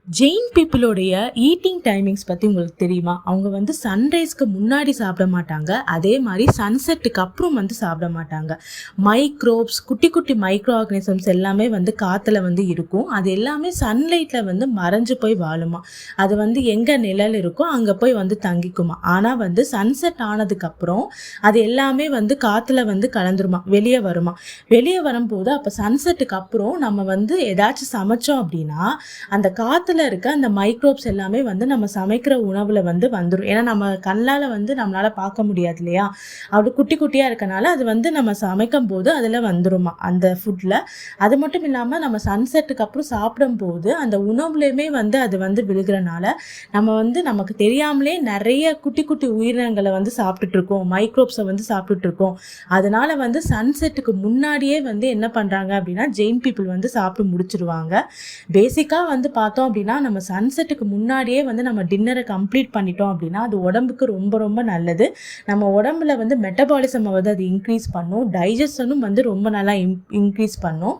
Jain பீப்புளோடைய eating timings பற்றி உங்களுக்கு தெரியுமா? அவங்க வந்து சன்ரைஸ்க்கு முன்னாடி சாப்பிட மாட்டாங்க, அதே மாதிரி சன்செட்டுக்கு அப்புறம் வந்து சாப்பிட மாட்டாங்க. மைக்ரோப்ஸ், குட்டி குட்டி மைக்ரோ ஆர்கனிசம்ஸ் எல்லாமே வந்து காற்றுல வந்து இருக்கும். அது எல்லாமே சன்லைட்டில் வந்து மறைஞ்சு போய் வாழுமா. அது வந்து எங்கே நிழல் இருக்கோ அங்கே போய் வந்து தங்கிக்குமா. ஆனால் வந்து சன்செட் ஆனதுக்கப்புறம் அது எல்லாமே வந்து காற்றுல வந்து கலந்துருமா, வெளியே வருமா. வெளியே வரும்போது அப்போ சன்செட்டுக்கு அப்புறம் நம்ம வந்து ஏதாச்சும் சமைச்சோம் அப்படின்னா அந்த காற்றுல இருக்க அந்த மைக்ரோப்ஸ் எல்லாமே வந்து நம்ம சமைக்கிற உணவில் வந்து வந்துடும். ஏன்னா நம்ம கண்ணால் வந்து நம்மளால் பார்க்க முடியாது இல்லையா, அப்படி குட்டி குட்டியாக இருக்கனால அது வந்து நம்ம சமைக்கும் போது அதில் வந்துருமா அந்த ஃபுட்டில். அது மட்டும் இல்லாமல் நம்ம சன்செட்டுக்கு அப்புறம் சாப்பிடும்போது அந்த உணவுலையுமே வந்து அது வந்து விழுகிறனால நம்ம வந்து நமக்கு தெரியாமலே நிறைய குட்டி குட்டி உயிரினங்களை வந்து சாப்பிட்டுட்ருக்கோம், மைக்ரோப்ஸை வந்து சாப்பிட்டுட்ருக்கோம். அதனால வந்து சன்செட்டுக்கு முன்னாடியே வந்து என்ன பண்ணுறாங்க அப்படின்னா ஜெயின் பீப்புள் வந்து சாப்பிட்டு முடிச்சிருவாங்க. பேசிக்காக வந்து பார்த்தோம் அப்படின்னா நம்ம சன்செட்டுக்கு முன்னாடியே வந்து நம்ம டின்னரை கம்ப்ளீட் பண்ணிட்டோம் அப்படின்னா அது உடம்புக்கு ரொம்ப ரொம்ப நல்லது. நம்ம உடம்புல வந்து மெட்டபாலிசம் வந்து அது இன்க்ரீஸ் பண்ணும், டைஜஷனும் வந்து ரொம்ப நல்லா இன்க்ரீஸ் பண்ணும்.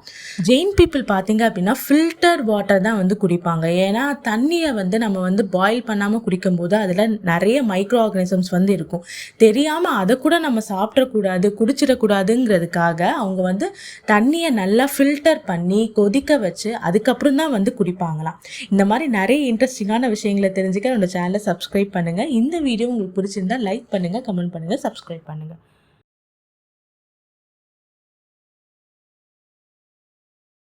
ஜெயின் பீப்புள் பார்த்தீங்க அப்படின்னா ஃபில்டர் வாட்டர் தான் வந்து குடிப்பாங்க. ஏன்னா தண்ணியை வந்து நம்ம வந்து பாயில் பண்ணாமல் குடிக்கும்போது அதில் நிறைய மைக்ரோ ஆர்கனிசம்ஸ் வந்து இருக்கும். தெரியாமல் அதை கூட நம்ம சாப்பிடக்கூடாது, குடிச்சிடக்கூடாதுங்கிறதுக்காக அவங்க வந்து தண்ணியை நல்லா ஃபில்டர் பண்ணி கொதிக்க வச்சு அதுக்கப்புறம் தான் வந்து குடிப்பாங்களாம். இந்த மாதிரி நிறைய இன்ட்ரெஸ்டிங்கான விஷயங்களை தெரிஞ்சுக்க என்னோட சேனலை சப்ஸ்கிரைப் பண்ணுங்கள். இந்த வீடியோ உங்களுக்கு பிடிச்சிருந்தா லைக் பண்ணுங்கள், கமெண்ட் பண்ணுங்கள், சப்ஸ்கிரைப் பண்ணுங்கள்.